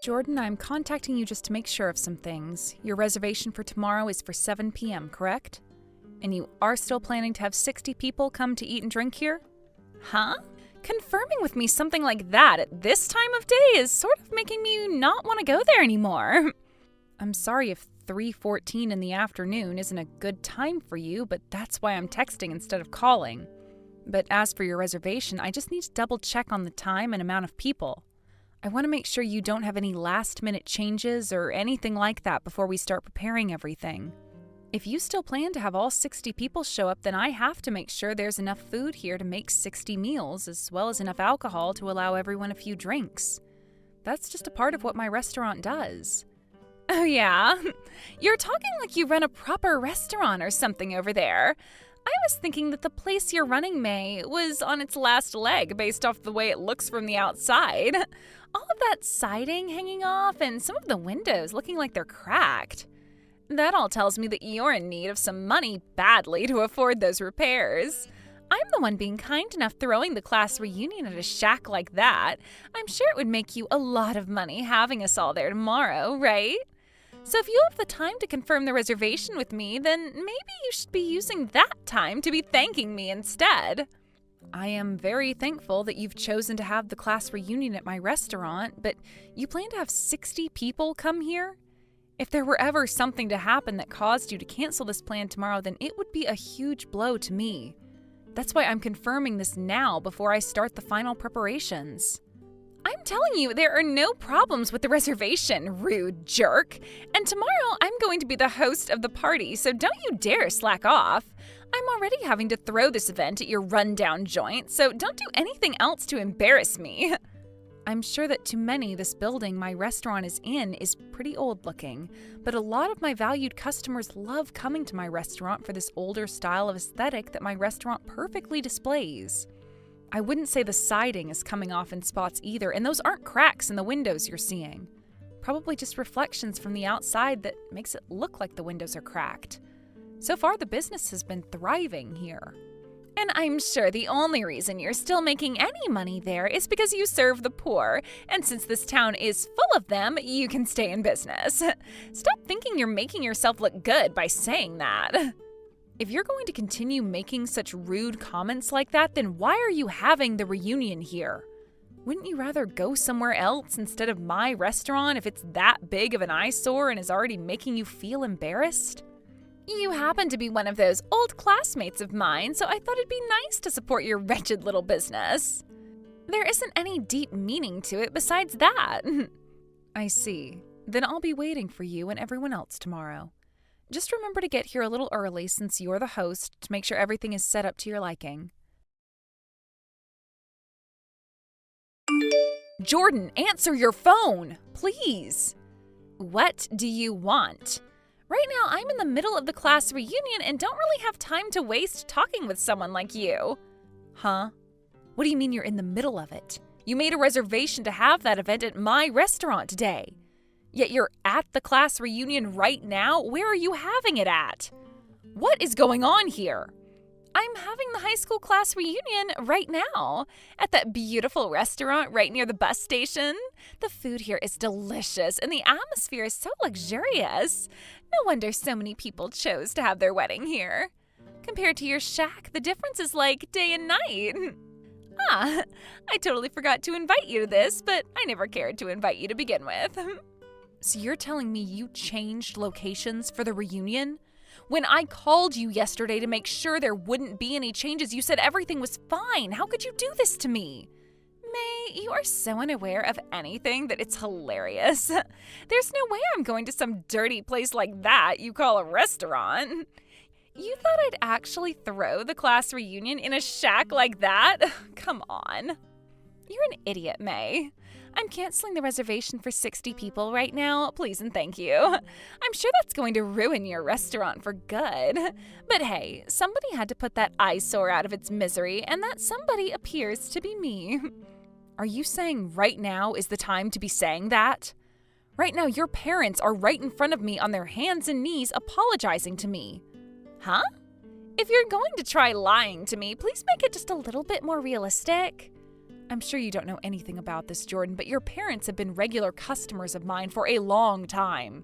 Jordan, I'm contacting you just to make sure of some things. Your reservation for tomorrow is for 7 p.m., correct? And you are still planning to have 60 people come to eat and drink here? Huh? Confirming with me something like that at this time of day is sort of making me not want to go there anymore. I'm sorry if 3:14 in the afternoon isn't a good time for you, but that's why I'm texting instead of calling. But as for your reservation, I just need to double check on the time and amount of people. I want to make sure you don't have any last-minute changes or anything like that before we start preparing everything. If you still plan to have all 60 people show up, then I have to make sure there's enough food here to make 60 meals, as well as enough alcohol to allow everyone a few drinks. That's just a part of what my restaurant does. Oh yeah? You're talking like you run a proper restaurant or something over there. I was thinking that the place you're running, May, was on its last leg based off the way it looks from the outside. All of that siding hanging off and some of the windows looking like they're cracked. That all tells me that you're in need of some money badly to afford those repairs. I'm the one being kind enough throwing the class reunion at a shack like that. I'm sure it would make you a lot of money having us all there tomorrow, right? So if you have the time to confirm the reservation with me, then maybe you should be using that time to be thanking me instead. I am very thankful that you've chosen to have the class reunion at my restaurant, but you plan to have 60 people come here? If there were ever something to happen that caused you to cancel this plan tomorrow, then it would be a huge blow to me. That's why I'm confirming this now before I start the final preparations. I'm telling you, there are no problems with the reservation, rude jerk. And tomorrow I'm going to be the host of the party, so don't you dare slack off. I'm already having to throw this event at your rundown joint, so don't do anything else to embarrass me. I'm sure that to many, this building my restaurant is in is pretty old looking, but a lot of my valued customers love coming to my restaurant for this older style of aesthetic that my restaurant perfectly displays. I wouldn't say the siding is coming off in spots either, and those aren't cracks in the windows you're seeing. Probably just reflections from the outside that makes it look like the windows are cracked. So far, the business has been thriving here. And I'm sure the only reason you're still making any money there is because you serve the poor, and since this town is full of them, you can stay in business. Stop thinking you're making yourself look good by saying that. If you're going to continue making such rude comments like that, then why are you having the reunion here? Wouldn't you rather go somewhere else instead of my restaurant if it's that big of an eyesore and is already making you feel embarrassed? You happen to be one of those old classmates of mine, so I thought it'd be nice to support your wretched little business. There isn't any deep meaning to it besides that. I see. Then I'll be waiting for you and everyone else tomorrow. Just remember to get here a little early since you're the host to make sure everything is set up to your liking. Jordan, answer your phone, please. What do you want? Right now, I'm in the middle of the class reunion and don't really have time to waste talking with someone like you. Huh? What do you mean you're in the middle of it? You made a reservation to have that event at my restaurant today. Yet you're at the class reunion right now? Where are you having it at? What is going on here? I'm having the high school class reunion right now at that beautiful restaurant right near the bus station. The food here is delicious and the atmosphere is so luxurious. No wonder so many people chose to have their wedding here. Compared to your shack, the difference is like day and night. I totally forgot to invite you to this, but I never cared to invite you to begin with. So you're telling me you changed locations for the reunion? When I called you yesterday to make sure there wouldn't be any changes, you said everything was fine. How could you do this to me? May, you are so unaware of anything that it's hilarious. There's no way I'm going to some dirty place like that you call a restaurant. You thought I'd actually throw the class reunion in a shack like that? Come on. You're an idiot, May. I'm canceling the reservation for 60 people right now, please and thank you. I'm sure that's going to ruin your restaurant for good. But hey, somebody had to put that eyesore out of its misery, and that somebody appears to be me. Are you saying right now is the time to be saying that? Right now, your parents are right in front of me on their hands and knees apologizing to me. Huh? If you're going to try lying to me, please make it just a little bit more realistic. I'm sure you don't know anything about this, Jordan, but your parents have been regular customers of mine for a long time.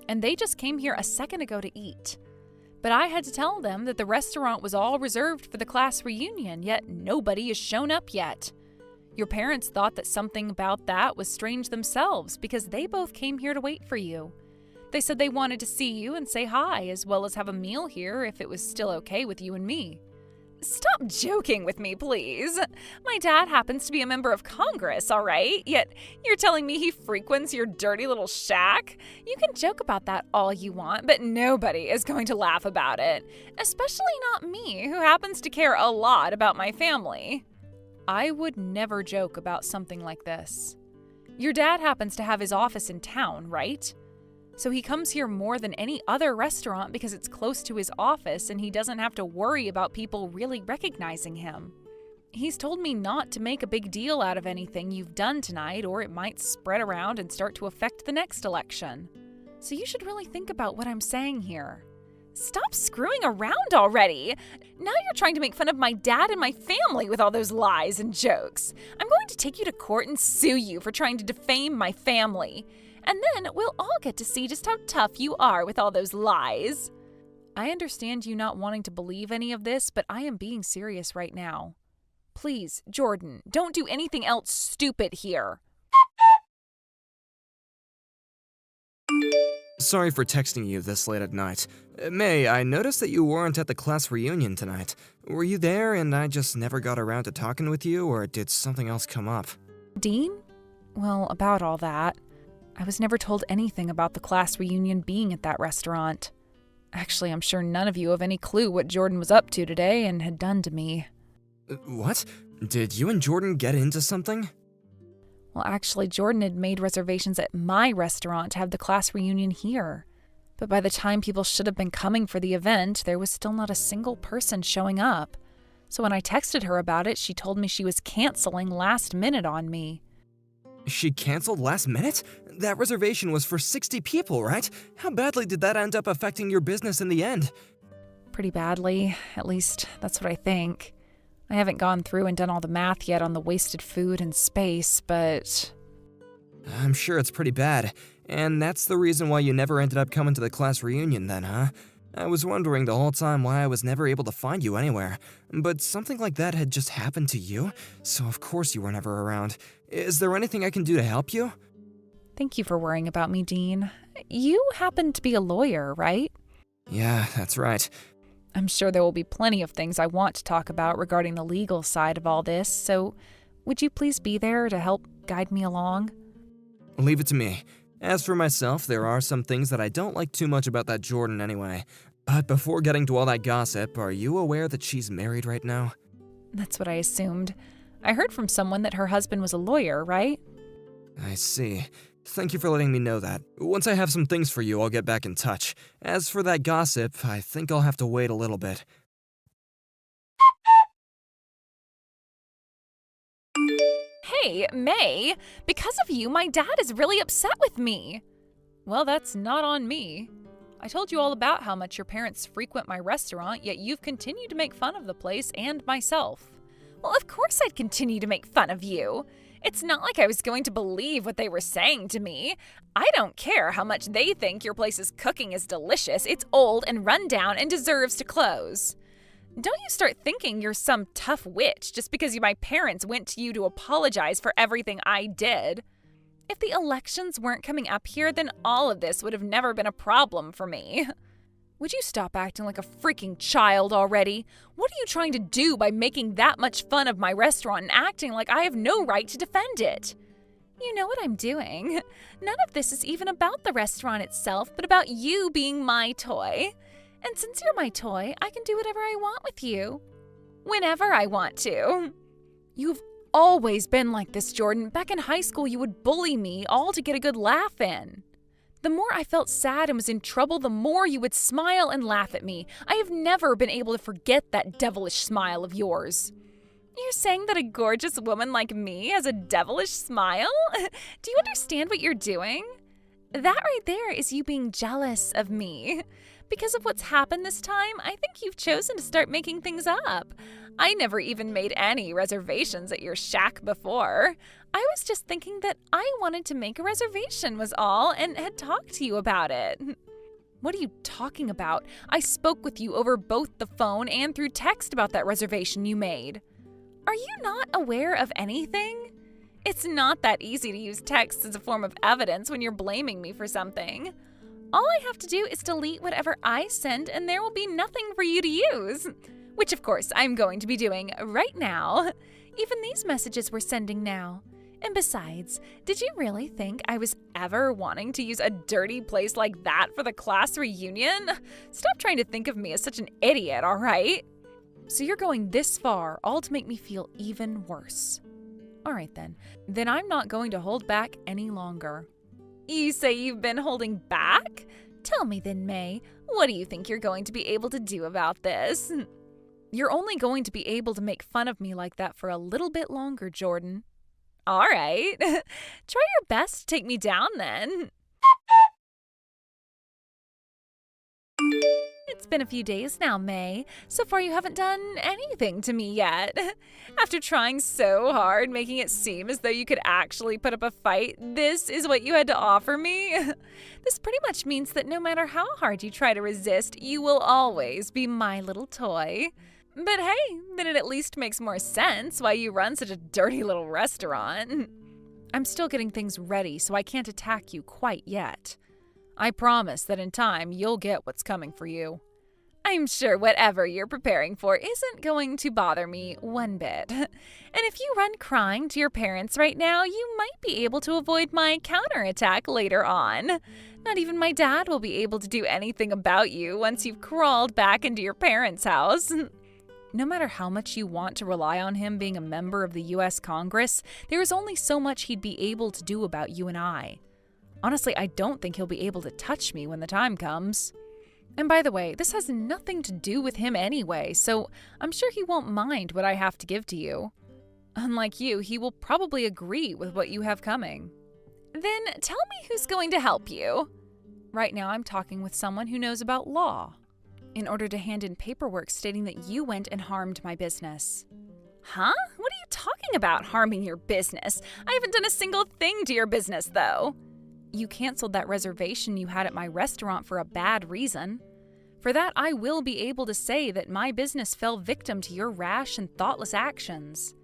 And they just came here a second ago to eat. But I had to tell them that the restaurant was all reserved for the class reunion, yet nobody has shown up yet. Your parents thought that something about that was strange themselves because they both came here to wait for you. They said they wanted to see you and say hi, as well as have a meal here if it was still okay with you and me. Stop joking with me, please. My dad happens to be a member of Congress, all right? Yet you're telling me he frequents your dirty little shack? You can joke about that all you want, but nobody is going to laugh about it. Especially not me, who happens to care a lot about my family. I would never joke about something like this. Your dad happens to have his office in town, right? So he comes here more than any other restaurant because it's close to his office and he doesn't have to worry about people really recognizing him. He's told me not to make a big deal out of anything you've done tonight, or it might spread around and start to affect the next election. So you should really think about what I'm saying here. Stop screwing around already! Now you're trying to make fun of my dad and my family with all those lies and jokes. I'm going to take you to court and sue you for trying to defame my family. And then we'll all get to see just how tough you are with all those lies. I understand you not wanting to believe any of this, but I am being serious right now. Please, Jordan, don't do anything else stupid here. Sorry for texting you this late at night. May, I noticed that you weren't at the class reunion tonight. Were you there and I just never got around to talking with you, or did something else come up? Dean? Well, about all that. I was never told anything about the class reunion being at that restaurant. Actually, I'm sure none of you have any clue what Jordan was up to today and had done to me. What? Did you and Jordan get into something? Well, actually, Jordan had made reservations at my restaurant to have the class reunion here. But by the time people should have been coming for the event, there was still not a single person showing up. So when I texted her about it, she told me she was canceling last minute on me. She canceled last minute? That reservation was for 60 people, right? How badly did that end up affecting your business in the end? Pretty badly. At least, that's what I think. I haven't gone through and done all the math yet on the wasted food and space, but... I'm sure it's pretty bad. And that's the reason why you never ended up coming to the class reunion then, huh? I was wondering the whole time why I was never able to find you anywhere. But something like that had just happened to you, so of course you were never around. Is there anything I can do to help you? Thank you for worrying about me, Dean. You happen to be a lawyer, right? Yeah, that's right. I'm sure there will be plenty of things I want to talk about regarding the legal side of all this, so would you please be there to help guide me along? Leave it to me. As for myself, there are some things that I don't like too much about that Jordan anyway. But before getting to all that gossip, are you aware that she's married right now? That's what I assumed. I heard from someone that her husband was a lawyer, right? I see. Thank you for letting me know that. Once I have some things for you, I'll get back in touch. As for that gossip, I think I'll have to wait a little bit. Hey, May, because of you, my dad is really upset with me. Well, that's not on me. I told you all about how much your parents frequent my restaurant, yet you've continued to make fun of the place and myself. Well, of course I'd continue to make fun of you. It's not like I was going to believe what they were saying to me. I don't care how much they think your place's cooking is delicious. It's old and run down and deserves to close. Don't you start thinking you're some tough witch just because my parents went to you to apologize for everything I did. If the elections weren't coming up here, then all of this would have never been a problem for me. Would you stop acting like a freaking child already? What are you trying to do by making that much fun of my restaurant and acting like I have no right to defend it? You know what I'm doing. None of this is even about the restaurant itself, but about you being my toy. And since you're my toy, I can do whatever I want with you. Whenever I want to. You've always been like this, Jordan. Back in high school, you would bully me, all to get a good laugh in. The more I felt sad and was in trouble, the more you would smile and laugh at me. I have never been able to forget that devilish smile of yours. You're saying that a gorgeous woman like me has a devilish smile? Do you understand what you're doing? That right there is you being jealous of me. Because of what's happened this time, I think you've chosen to start making things up. I never even made any reservations at your shack before. I was just thinking that I wanted to make a reservation was all and had talked to you about it. What are you talking about? I spoke with you over both the phone and through text about that reservation you made. Are you not aware of anything? It's not that easy to use text as a form of evidence when you're blaming me for something. All I have to do is delete whatever I send and there will be nothing for you to use. Which, of course, I'm going to be doing right now. Even these messages we're sending now. And besides, did you really think I was ever wanting to use a dirty place like that for the class reunion? Stop trying to think of me as such an idiot, all right? So you're going this far, all to make me feel even worse. All right, then. Then I'm not going to hold back any longer. You say you've been holding back? Tell me then, May, what do you think you're going to be able to do about this? You're only going to be able to make fun of me like that for a little bit longer, Jordan. All right. Try your best to take me down then. It's been a few days now, May. So far you haven't done anything to me yet. After trying so hard, making it seem as though you could actually put up a fight, this is what you had to offer me? This pretty much means that no matter how hard you try to resist, you will always be my little toy. But hey, then it at least makes more sense why you run such a dirty little restaurant. I'm still getting things ready, so I can't attack you quite yet. I promise that in time, you'll get what's coming for you. I'm sure whatever you're preparing for isn't going to bother me one bit. And if you run crying to your parents right now, you might be able to avoid my counterattack later on. Not even my dad will be able to do anything about you once you've crawled back into your parents' house. No matter how much you want to rely on him being a member of the U.S. Congress, there is only so much he'd be able to do about you and I. Honestly, I don't think he'll be able to touch me when the time comes. And by the way, this has nothing to do with him anyway, so I'm sure he won't mind what I have to give to you. Unlike you, he will probably agree with what you have coming. Then tell me who's going to help you. Right now, I'm talking with someone who knows about law, in order to hand in paperwork stating that you went and harmed my business. Huh? What are you talking about, harming your business? I haven't done a single thing to your business, though. You canceled that reservation you had at my restaurant for a bad reason. For that, I will be able to say that my business fell victim to your rash and thoughtless actions.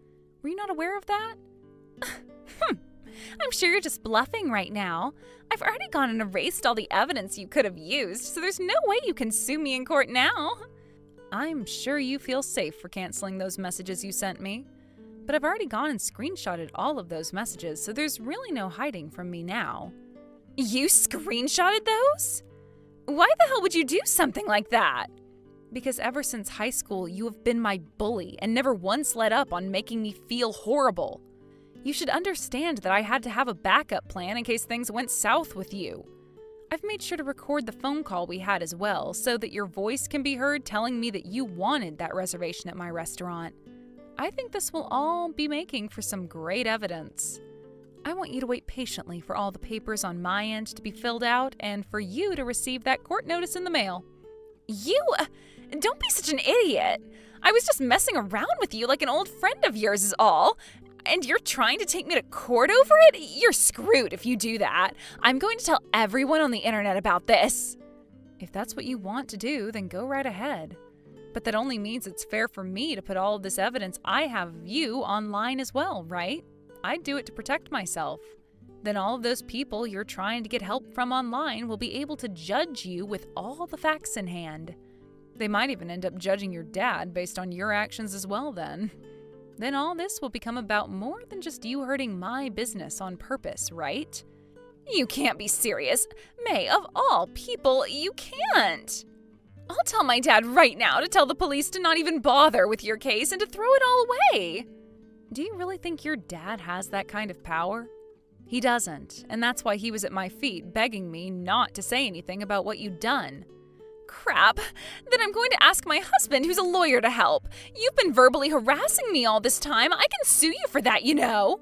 Were you not aware of that? I'm sure you're just bluffing right now. I've already gone and erased all the evidence you could have used, so there's no way you can sue me in court now. I'm sure you feel safe for canceling those messages you sent me. But I've already gone and screenshotted all of those messages, so there's really no hiding from me now. You screenshotted those? Why the hell would you do something like that? Because ever since high school, you have been my bully and never once let up on making me feel horrible. You should understand that I had to have a backup plan in case things went south with you. I've made sure to record the phone call we had as well, so that your voice can be heard telling me that you wanted that reservation at my restaurant. I think this will all be making for some great evidence. I want you to wait patiently for all the papers on my end to be filled out and for you to receive that court notice in the mail. Don't be such an idiot. I was just messing around with you like an old friend of yours is all. And you're trying to take me to court over it? You're screwed if you do that. I'm going to tell everyone on the internet about this. If that's what you want to do, then go right ahead. But that only means it's fair for me to put all of this evidence I have of you online as well, right? I'd do it to protect myself. Then all of those people you're trying to get help from online will be able to judge you with all the facts in hand. They might even end up judging your dad based on your actions as well then. Then all this will become about more than just you hurting my business on purpose, right? You can't be serious. May, of all people, you can't. I'll tell my dad right now to tell the police to not even bother with your case and to throw it all away. Do you really think your dad has that kind of power? He doesn't, and that's why he was at my feet begging me not to say anything about what you'd done. Crap, then I'm going to ask my husband, who's a lawyer, to help. You've been verbally harassing me all this time. I can sue you for that, you know.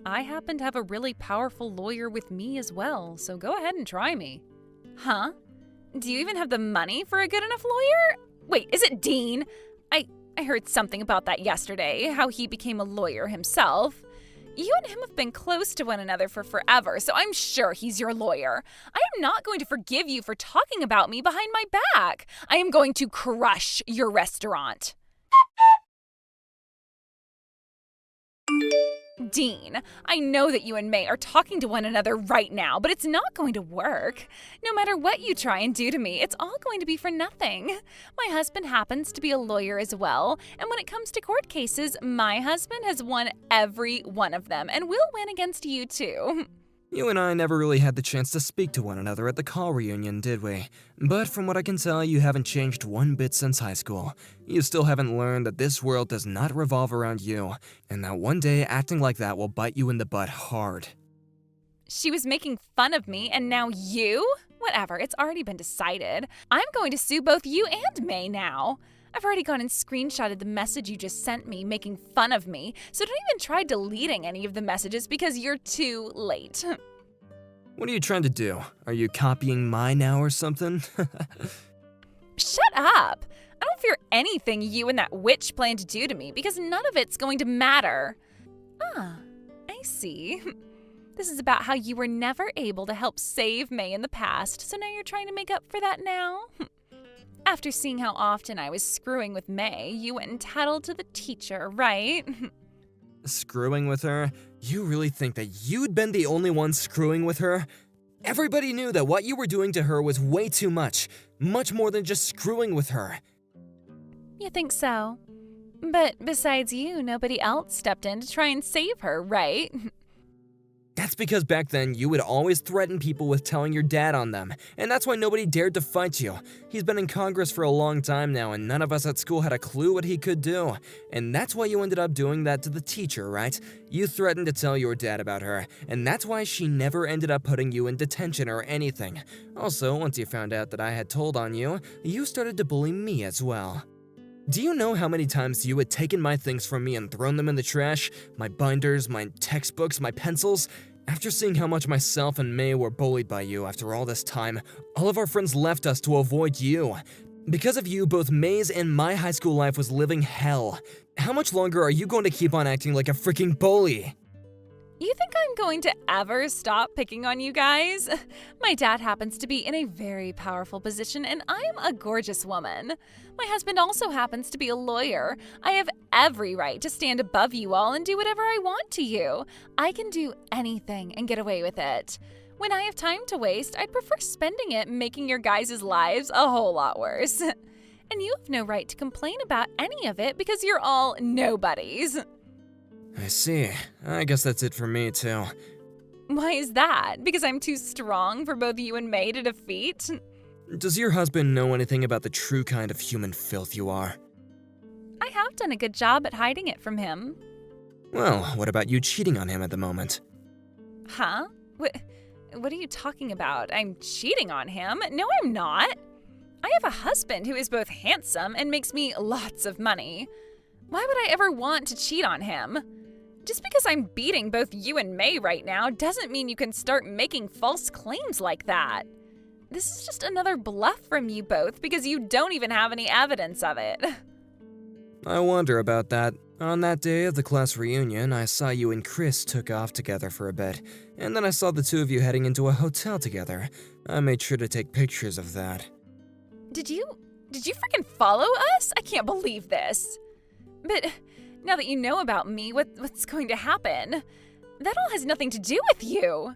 I happen to have a really powerful lawyer with me as well, so go ahead and try me. Huh? Do you even have the money for a good enough lawyer? Wait, is it Dean? I heard something about that yesterday, how he became a lawyer himself. You and him have been close to one another for forever, so I'm sure he's your lawyer. I am not going to forgive you for talking about me behind my back. I am going to crush your restaurant. Dean, I know that you and May are talking to one another right now, but it's not going to work. No matter what you try and do to me, it's all going to be for nothing. My husband happens to be a lawyer as well, and when it comes to court cases, my husband has won every one of them, and will win against you too. You and I never really had the chance to speak to one another at the call reunion, did we? But from what I can tell, you haven't changed one bit since high school. You still haven't learned that this world does not revolve around you, and that one day acting like that will bite you in the butt hard. She was making fun of me, and now you? Whatever, it's already been decided. I'm going to sue both you and May now. I've already gone and screenshotted the message you just sent me making fun of me, so don't even try deleting any of the messages because you're too late. What are you trying to do? Are you copying mine now or something? Shut up! I don't fear anything you and that witch plan to do to me because none of it's going to matter. Ah, I see. This is about how you were never able to help save May in the past, so now you're trying to make up for that now? After seeing how often I was screwing with May, you went and tattled to the teacher, right? Screwing with her? You really think that you'd been the only one screwing with her? Everybody knew that what you were doing to her was way too much more than just screwing with her. You think so? But besides you, nobody else stepped in to try and save her, right? That's because back then you would always threaten people with telling your dad on them, and that's why nobody dared to fight you. He's been in Congress for a long time now, and none of us at school had a clue what he could do. And that's why you ended up doing that to the teacher, right? You threatened to tell your dad about her, and that's why she never ended up putting you in detention or anything. Also, once you found out that I had told on you, you started to bully me as well. Do you know how many times you had taken my things from me and thrown them in the trash? My binders, my textbooks, my pencils? After seeing how much myself and May were bullied by you after all this time, all of our friends left us to avoid you. Because of you, both May's and my high school life was living hell. How much longer are you going to keep on acting like a freaking bully? You think I'm going to ever stop picking on you guys? My dad happens to be in a very powerful position, and I am a gorgeous woman. My husband also happens to be a lawyer. I have every right to stand above you all and do whatever I want to you. I can do anything and get away with it. When I have time to waste, I'd prefer spending it making your guys' lives a whole lot worse. And you have no right to complain about any of it because you're all nobodies. I see. I guess that's it for me, too. Why is that? Because I'm too strong for both you and May to defeat? Does your husband know anything about the true kind of human filth you are? I have done a good job at hiding it from him. Well, what about you cheating on him at the moment? Huh? What are you talking about? I'm cheating on him? No, I'm not. I have a husband who is both handsome and makes me lots of money. Why would I ever want to cheat on him? Just because I'm beating both you and May right now doesn't mean you can start making false claims like that. This is just another bluff from you both because you don't even have any evidence of it. I wonder about that. On that day of the class reunion, I saw you and Chris took off together for a bit, and then I saw the two of you heading into a hotel together. I made sure to take pictures of that. Did you freaking follow us? I can't believe this. But now that you know about me, what's going to happen? That all has nothing to do with you.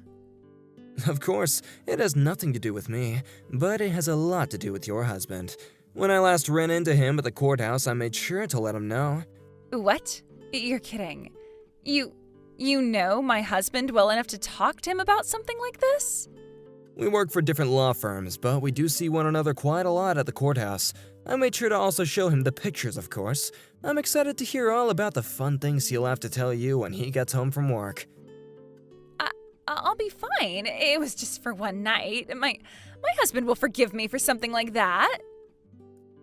Of course, it has nothing to do with me, but it has a lot to do with your husband. When I last ran into him at the courthouse, I made sure to let him know. What? You're kidding. You know my husband well enough to talk to him about something like this? We work for different law firms, but we do see one another quite a lot at the courthouse. I made sure to also show him the pictures, of course. I'm excited to hear all about the fun things he'll have to tell you when he gets home from work. I'll be fine. It was just for one night. My husband will forgive me for something like that.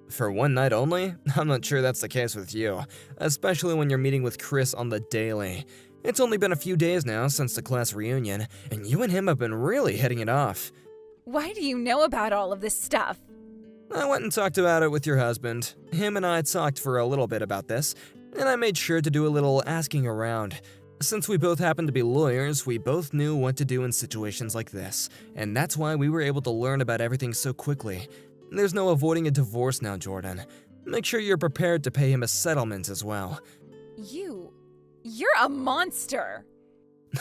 For one night only? I'm not sure that's the case with you, especially when you're meeting with Chris on the daily. It's only been a few days now since the class reunion, and you and him have been really hitting it off. Why do you know about all of this stuff? I went and talked about it with your husband. Him and I talked for a little bit about this, and I made sure to do a little asking around. Since we both happen to be lawyers, we both knew what to do in situations like this, and that's why we were able to learn about everything so quickly. There's no avoiding a divorce now, Jordan. Make sure you're prepared to pay him a settlement as well. You're a monster.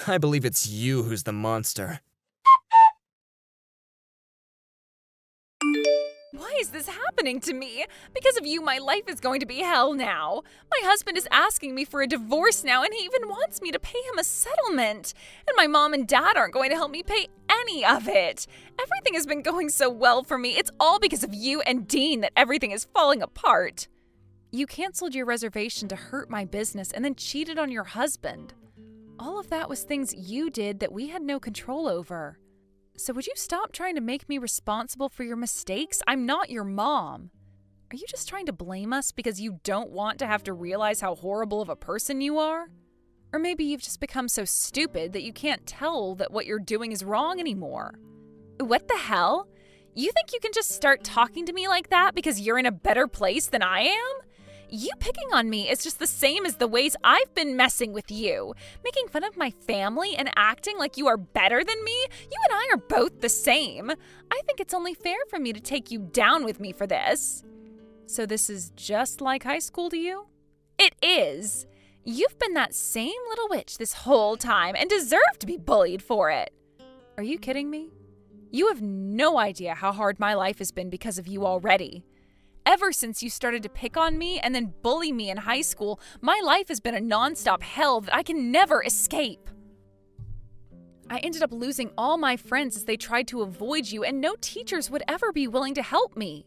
I believe it's you who's the monster. Why is this happening to me? Because of you, my life is going to be hell now. My husband is asking me for a divorce now, and he even wants me to pay him a settlement. And my mom and dad aren't going to help me pay any of it. Everything has been going so well for me. It's all because of you and Dean that everything is falling apart. You canceled your reservation to hurt my business and then cheated on your husband. All of that was things you did that we had no control over. So would you stop trying to make me responsible for your mistakes? I'm not your mom. Are you just trying to blame us because you don't want to have to realize how horrible of a person you are? Or maybe you've just become so stupid that you can't tell that what you're doing is wrong anymore. What the hell? You think you can just start talking to me like that because you're in a better place than I am? You picking on me is just the same as the ways I've been messing with you. Making fun of my family and acting like you are better than me? You and I are both the same. I think it's only fair for me to take you down with me for this. So this is just like high school to you? It is. You've been that same little witch this whole time and deserve to be bullied for it. Are you kidding me? You have no idea how hard my life has been because of you already. Ever since you started to pick on me and then bully me in high school, my life has been a nonstop hell that I can never escape. I ended up losing all my friends as they tried to avoid you, and no teachers would ever be willing to help me.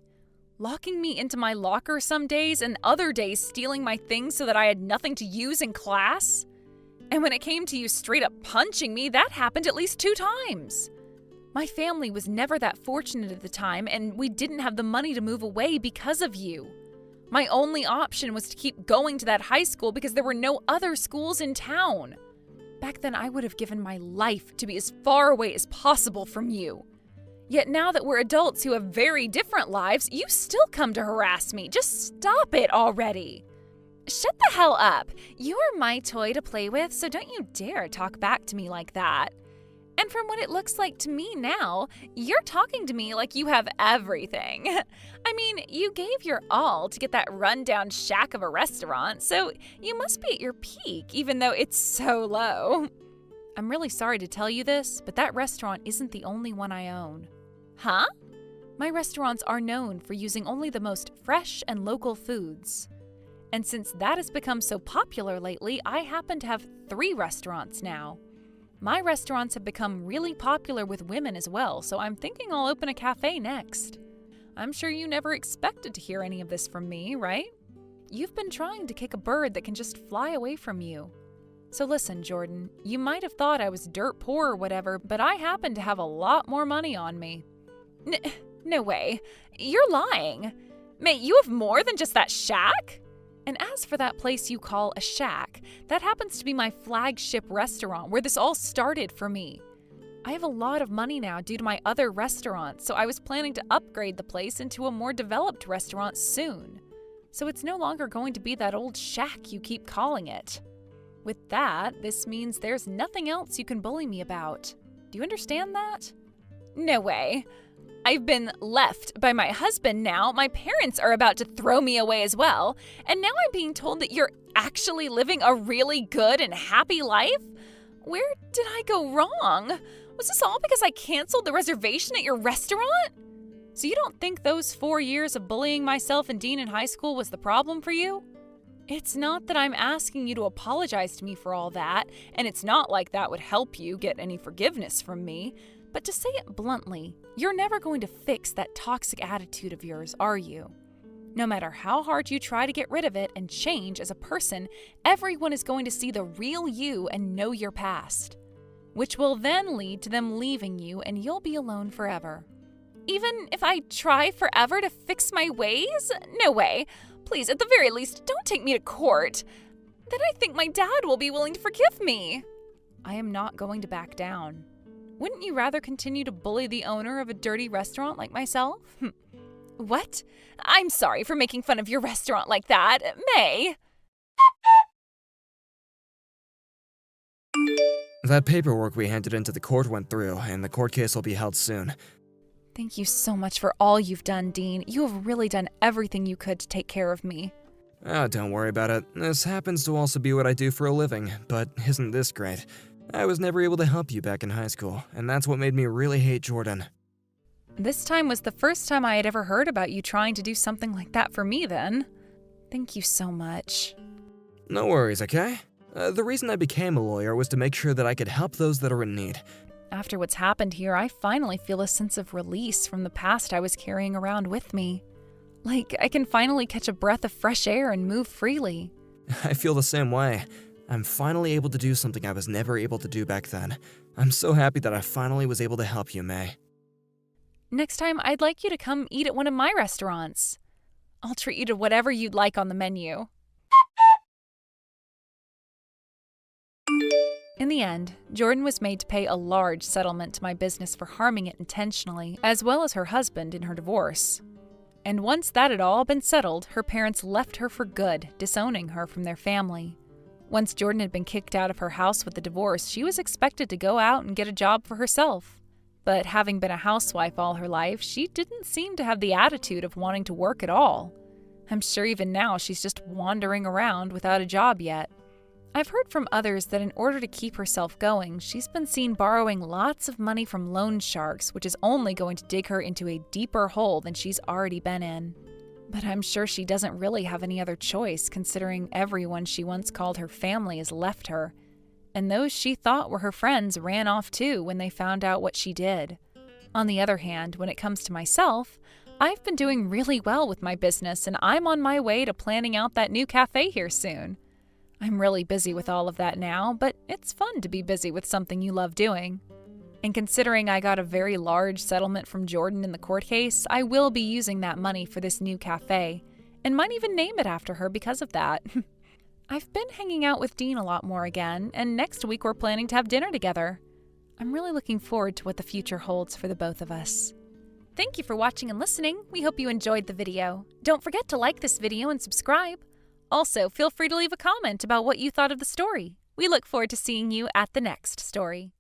Locking me into my locker some days and other days stealing my things so that I had nothing to use in class. And when it came to you straight up punching me, that happened at least 2 times. My family was never that fortunate at the time, and we didn't have the money to move away because of you. My only option was to keep going to that high school because there were no other schools in town. Back then, I would have given my life to be as far away as possible from you. Yet now that we're adults who have very different lives, you still come to harass me. Just stop it already. Shut the hell up. You are my toy to play with, so don't you dare talk back to me like that. And from what it looks like to me now, you're talking to me like you have everything. I mean, you gave your all to get that rundown shack of a restaurant, so you must be at your peak, even though it's so low. I'm really sorry to tell you this, but that restaurant isn't the only one I own. Huh? My restaurants are known for using only the most fresh and local foods. And since that has become so popular lately, I happen to have 3 restaurants now. My restaurants have become really popular with women as well, so I'm thinking I'll open a cafe next. I'm sure you never expected to hear any of this from me, right? You've been trying to kick a bird that can just fly away from you. So listen, Jordan, you might have thought I was dirt poor or whatever, but I happen to have a lot more money on me. No way. You're lying. Mate, you have more than just that shack? And as for that place you call a shack, that happens to be my flagship restaurant where this all started for me. I have a lot of money now due to my other restaurants, so I was planning to upgrade the place into a more developed restaurant soon. So it's no longer going to be that old shack you keep calling it. With that, this means there's nothing else you can bully me about. Do you understand that? No way. I've been left by my husband now. My parents are about to throw me away as well. And now I'm being told that you're actually living a really good and happy life? Where did I go wrong? Was this all because I canceled the reservation at your restaurant? So you don't think those 4 years of bullying myself and Dean in high school was the problem for you? It's not that I'm asking you to apologize to me for all that, and it's not like that would help you get any forgiveness from me. But to say it bluntly, you're never going to fix that toxic attitude of yours, are you? No matter how hard you try to get rid of it and change as a person, everyone is going to see the real you and know your past, which will then lead to them leaving you and you'll be alone forever. Even if I try forever to fix my ways? No way. Please, at the very least, don't take me to court. then I think my dad will be willing to forgive me. I am not going to back down. Wouldn't you rather continue to bully the owner of a dirty restaurant like myself? What? I'm sorry for making fun of your restaurant like that, May. That paperwork we handed into the court went through, and the court case will be held soon. Thank you so much for all you've done, Dean. You have really done everything you could to take care of me. Oh, don't worry about it. This happens to also be what I do for a living, but isn't this great? I was never able to help you back in high school, and that's what made me really hate Jordan. This time was the first time I had ever heard about you trying to do something like that for me then. Thank you so much. No worries, okay? The reason I became a lawyer was to make sure that I could help those that are in need. After what's happened here, I finally feel a sense of release from the past I was carrying around with me. Like, I can finally catch a breath of fresh air and move freely. I feel the same way. I'm finally able to do something I was never able to do back then. I'm so happy that I finally was able to help you, May. Next time, I'd like you to come eat at one of my restaurants. I'll treat you to whatever you'd like on the menu. In the end, Jordan was made to pay a large settlement to my business for harming it intentionally, as well as her husband in her divorce. And once that had all been settled, her parents left her for good, disowning her from their family. Once Jordan had been kicked out of her house with the divorce, she was expected to go out and get a job for herself. But having been a housewife all her life, she didn't seem to have the attitude of wanting to work at all. I'm sure even now she's just wandering around without a job yet. I've heard from others that in order to keep herself going, she's been seen borrowing lots of money from loan sharks, which is only going to dig her into a deeper hole than she's already been in. But I'm sure she doesn't really have any other choice, considering everyone she once called her family has left her, and those she thought were her friends ran off too when they found out what she did. On the other hand, when it comes to myself, I've been doing really well with my business, and I'm on my way to planning out that new cafe here soon. I'm really busy with all of that now, but it's fun to be busy with something you love doing. And considering I got a very large settlement from Jordan in the court case, I will be using that money for this new cafe, and might even name it after her because of that. I've been hanging out with Dean a lot more again, and next week we're planning to have dinner together. I'm really looking forward to what the future holds for the both of us. Thank you for watching and listening. We hope you enjoyed the video. Don't forget to like this video and subscribe. Also, feel free to leave a comment about what you thought of the story. We look forward to seeing you at the next story.